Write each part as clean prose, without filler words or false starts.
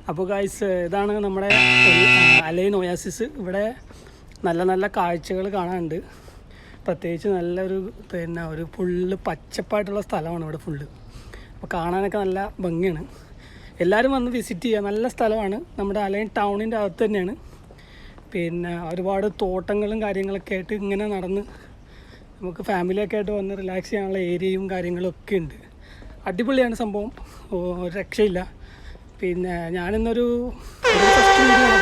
അപ്പോൾ ഗൈസ് ഇതാണ് നമ്മുടെ അലൈൻ ഒയാസിസ്. ഇവിടെ നല്ല നല്ല കാഴ്ചകൾ കാണാനുണ്ട്. പ്രത്യേകിച്ച് നല്ലൊരു ഒരു ഫുള്ള് പച്ചപ്പായിട്ടുള്ള സ്ഥലമാണ് ഇവിടെ ഫുള്ള്. അപ്പോൾ കാണാനൊക്കെ നല്ല ഭംഗിയാണ്. എല്ലാവരും വന്ന് വിസിറ്റ് ചെയ്യുക. നല്ല സ്ഥലമാണ്. നമ്മുടെ അലൈൻ ടൗണിൻ്റെ അകത്ത് തന്നെയാണ്. ഒരുപാട് തോട്ടങ്ങളും കാര്യങ്ങളൊക്കെ ആയിട്ട് ഇങ്ങനെ നടന്ന് നമുക്ക് ഫാമിലിയൊക്കെ ആയിട്ട് വന്ന് റിലാക്സ് ചെയ്യാനുള്ള ഏരിയയും കാര്യങ്ങളൊക്കെ ഉണ്ട്. അടിപൊളിയാണ് സംഭവം, ഒരു രക്ഷയില്ല. ഞാനിന്നൊരു ഫസ്റ്റ് വീഡിയോ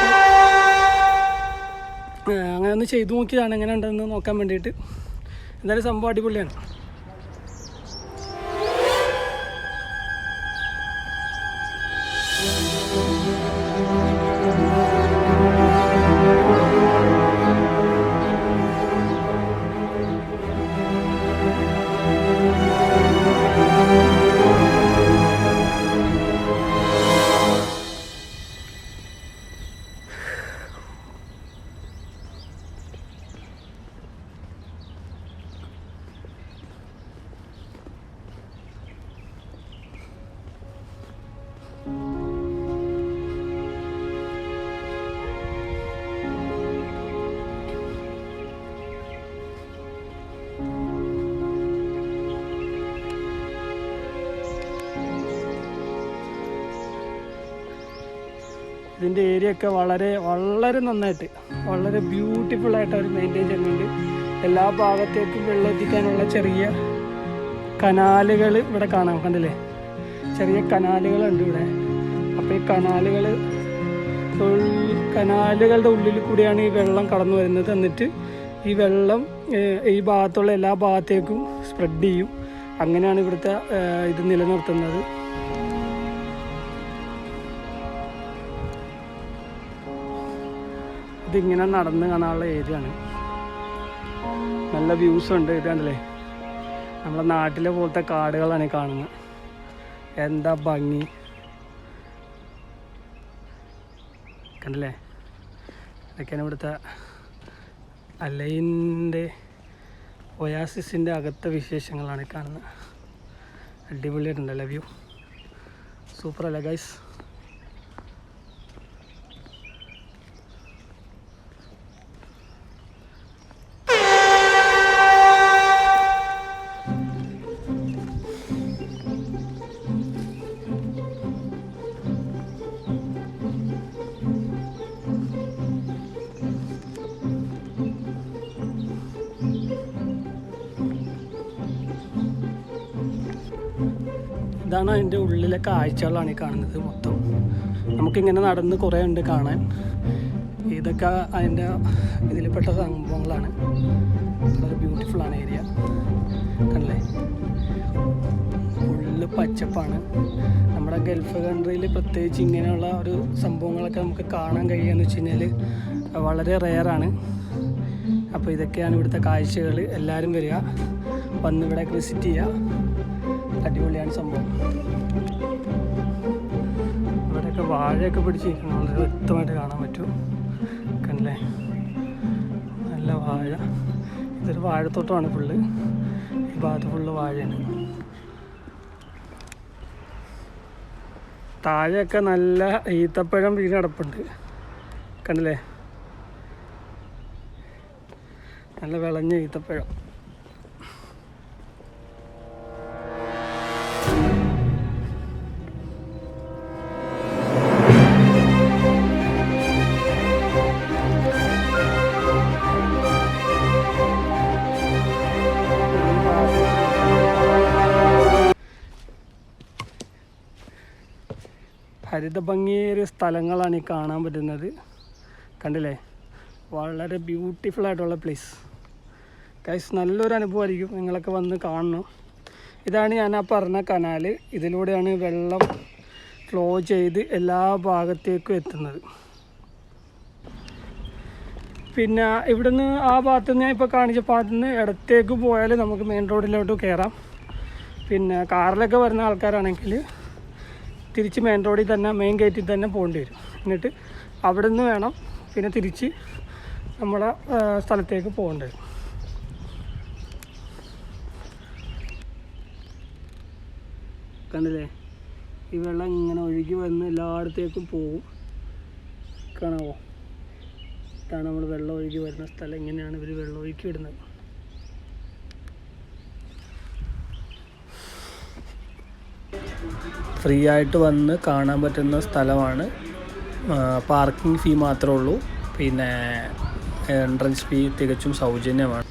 അങ്ങനെ ഒന്ന് ചെയ്തു നോക്കിയതാണ്, എങ്ങനെ ഉണ്ടെന്ന് നോക്കാൻ വേണ്ടിയിട്ട്. എന്തായാലും സംഭവം അടിപൊളിയാണ്. ഇതിൻ്റെ ഏരിയ ഒക്കെ വളരെ വളരെ നന്നായിട്ട്, വളരെ ബ്യൂട്ടിഫുള്ളായിട്ട് അവർ മെയിൻറ്റെയിൻ ചെയ്യുന്നുണ്ട്. എല്ലാ ഭാഗത്തേക്കും വെള്ളം എത്തിക്കാനുള്ള ചെറിയ കനാലുകൾ ഇവിടെ കാണാം. കണ്ടില്ലേ, ചെറിയ കനാലുകളുണ്ട് ഇവിടെ. അപ്പോൾ ഈ കനാലുകളുടെ ഉള്ളിൽ കൂടിയാണ് ഈ വെള്ളം കടന്നു വരുന്നത്. എന്നിട്ട് ഈ വെള്ളം ഈ ഭാഗത്തുള്ള എല്ലാ ഭാഗത്തേക്കും സ്പ്രെഡ് ചെയ്യും. അങ്ങനെയാണ് ഇവിടുത്തെ ഇത് നിലനിർത്തുന്നത്. ഇതിങ്ങനെ നടന്ന് കാണാനുള്ള ഏരിയ ആണ്. നല്ല വ്യൂസ് ഉണ്ട്. ഇത് കണ്ടില്ലേ, നമ്മളെ നാട്ടിലെ പോലത്തെ കാടുകളാണ് കാണുന്നത്. എന്താ ഭംഗി കണ്ടില്ലേ. ഇതൊക്കെയാണ് ഇവിടുത്തെ അലൈൻ്റെ ഒയാസിസിൻ്റെ അകത്തെ വിശേഷങ്ങളാണ് കാണുന്നത്. അടിപൊളിയായിട്ടുണ്ടല്ലേ വ്യൂ, സൂപ്പറല്ലേ ഗൈസ്. ഇതാണ് അതിൻ്റെ ഉള്ളിലെ കാഴ്ചകളാണ് ഈ കാണുന്നത് മൊത്തം. നമുക്കിങ്ങനെ നടന്ന് കുറേ ഉണ്ട് കാണാൻ. ഇതൊക്കെ അതിൻ്റെ ഇതിൽപ്പെട്ട സംഭവങ്ങളാണ്. വളരെ ബ്യൂട്ടിഫുള്ളാണ് ഏരിയ, കണ്ടല്ലേ. ഫുള്ള് പച്ചപ്പാണ്. നമ്മുടെ ഗൾഫ് കൺട്രിയിൽ പ്രത്യേകിച്ച് ഇങ്ങനെയുള്ള ഒരു സംഭവങ്ങളൊക്കെ നമുക്ക് കാണാൻ കഴിയുകയെന്ന് വെച്ച് കഴിഞ്ഞാൽ വളരെ റെയറാണ്. അപ്പോൾ ഇതൊക്കെയാണ് ഇവിടുത്തെ കാഴ്ചകൾ. എല്ലാവരും വരിക, വന്ന് ഇവിടെ വിസിറ്റ് ചെയ്യുക. അടിപൊളിയാണ് സംഭവം. ഇവിടെയൊക്കെ വാഴയൊക്കെ പിടിച്ചിരിക്കുന്നു, വളരെ വ്യക്തമായിട്ട് കാണാൻ പറ്റും. കണ്ടില്ലേ, നല്ല വാഴ. ഇതൊരു വാഴത്തോട്ടമാണ് ഫുള്ള്. ഈ ഭാഗത്ത് ഫുള്ള് വാഴയാണ്. താഴെയൊക്കെ നല്ല ഈത്തപ്പഴം വീണ് കിടപ്പുണ്ട്, കണ്ടില്ലേ. നല്ല വിളഞ്ഞ ഈത്തപ്പഴം. ഹരിതഭംഗിയേറിയ സ്ഥലങ്ങളാണ് ഈ കാണാൻ പറ്റുന്നത്, കണ്ടില്ലേ. വളരെ ബ്യൂട്ടിഫുള്ളായിട്ടുള്ള പ്ലേസ് ഗൈസ്. നല്ലൊരു അനുഭവമായിരിക്കും, നിങ്ങളൊക്കെ വന്ന് കാണണം. ഇതാണ് ഞാൻ ആ പറഞ്ഞ കനാല്. ഇതിലൂടെയാണ് വെള്ളം ഫ്ലോ ചെയ്ത് എല്ലാ ഭാഗത്തേക്കും എത്തുന്നത്. ഇവിടുന്ന് ആ ഭാഗത്ത് നിന്ന് ഞാൻ ഇപ്പോൾ കാണിച്ച ഭാഗത്തു നിന്ന് ഇടത്തേക്ക് പോയാൽ നമുക്ക് മെയിൻ റോഡിലോട്ട് കയറാം. കാറിലൊക്കെ വരുന്ന ആൾക്കാരാണെങ്കിൽ തിരിച്ച് മെയിൻ റോഡിൽ തന്നെ, മെയിൻ ഗേറ്റിൽ തന്നെ പോകേണ്ടി വരും. എന്നിട്ട് അവിടെ നിന്ന് വേണം തിരിച്ച് നമ്മളെ സ്ഥലത്തേക്ക് പോകേണ്ടി വരും. കണ്ടില്ലേ, ഈ വെള്ളം ഇങ്ങനെ ഒഴുകി വന്ന് എല്ലായിടത്തേക്കും പോവും. കാണാമോ? ഇതാണ് നമ്മൾ വെള്ളം ഒഴുകി വരുന്ന സ്ഥലം. ഇങ്ങനെയാണ് ഇവർ വെള്ളം ഒഴുക്കി വിടുന്നത്. ഫ്രീ ആയിട്ട് വന്ന് കാണാൻ പറ്റുന്ന സ്ഥലമാണ്. പാർക്കിംഗ് ഫീ മാത്രമേ ഉള്ളൂ. പിന്നെ എൻട്രൻസ് ഫീ തികച്ചും സൗജന്യമാണ്.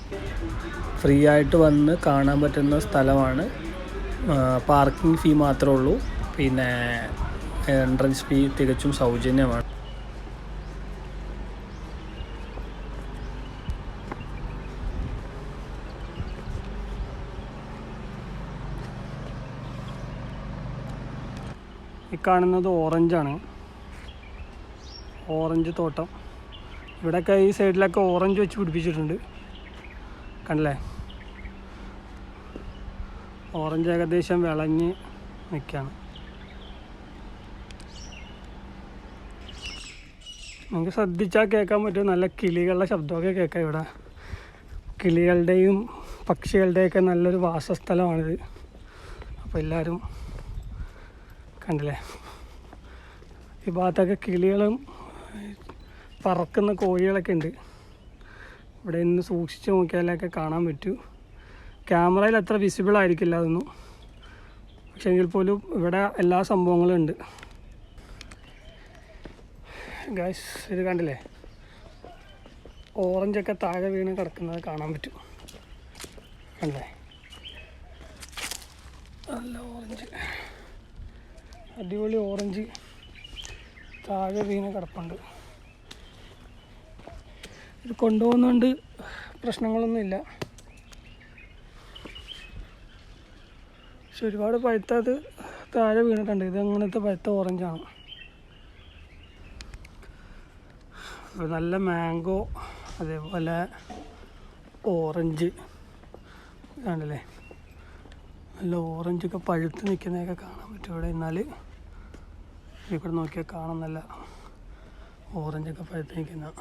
ഫ്രീ ആയിട്ട് വന്ന് കാണാൻ പറ്റുന്ന സ്ഥലമാണ്. പാർക്കിംഗ് ഫീ മാത്രമേ ഉള്ളൂ. പിന്നെ എൻട്രൻസ് ഫീ തികച്ചും സൗജന്യമാണ്. ഈ കാണുന്നത് ഓറഞ്ചാണ്. ഓറഞ്ച് തോട്ടം. ഇവിടെയൊക്കെ ഈ സൈഡിലൊക്കെ ഓറഞ്ച് വെച്ച് പിടിപ്പിച്ചിട്ടുണ്ട്. കണ്ടില്ലേ? ഓറഞ്ച് ഏകദേശം വിളഞ്ഞ് നിൽക്കുകയാണ്. നമുക്ക് ശ്രദ്ധിച്ചാൽ കേൾക്കാൻ പറ്റും. നല്ല കിളികളുടെ ശബ്ദമൊക്കെ കേൾക്കാം ഇവിടെ. കിളികളുടെയും പക്ഷികളുടെയൊക്കെ നല്ലൊരു വാസസ്ഥലമാണിത്. അപ്പോൾ എല്ലാവരും കണ്ടില്ലേ? ഈ ഭാഗത്തൊക്കെ കിളികളും പറക്കുന്ന കോഴികളൊക്കെ ഉണ്ട്. ഇവിടെ നിന്ന് സൂക്ഷിച്ച് നോക്കിയാലൊക്കെ കാണാൻ പറ്റും. ക്യാമറയിൽ അത്ര വിസിബിൾ ആയിരിക്കില്ല അതൊന്നും, പക്ഷെ എങ്കിൽ പോലും ഇവിടെ എല്ലാ സംഭവങ്ങളും ഉണ്ട്. ഗൈസ്, ഇത് കണ്ടില്ലേ? ഓറഞ്ചൊക്കെ താഴെ വീണ് കിടക്കുന്നത് കാണാൻ പറ്റും. കണ്ടേ? നല്ല ഓറഞ്ച്, അടിപൊളി ഓറഞ്ച് താഴെ വീണ് കിടപ്പുണ്ട്. ഇത് കൊണ്ടുപോകുന്നതുകൊണ്ട് പ്രശ്നങ്ങളൊന്നുമില്ല. പക്ഷെ ഒരുപാട് പഴുത്തത് താഴെ വീണിട്ടുണ്ട്. ഇത് അങ്ങനത്തെ പഴുത്ത ഓറഞ്ചാണ്. നല്ല മാംഗോ, അതേപോലെ ഓറഞ്ച് കണ്ടില്ലേ? നല്ല ഓറഞ്ചൊക്കെ പഴുത്ത് നിൽക്കുന്നതൊക്കെ കാണാൻ പറ്റും ഇവിടെ. എന്നാൽ ഇവിടെ നോക്കിയാൽ കാണാൻ നല്ല ഓറഞ്ചൊക്കെ പഴുത്ത് നിൽക്കുന്ന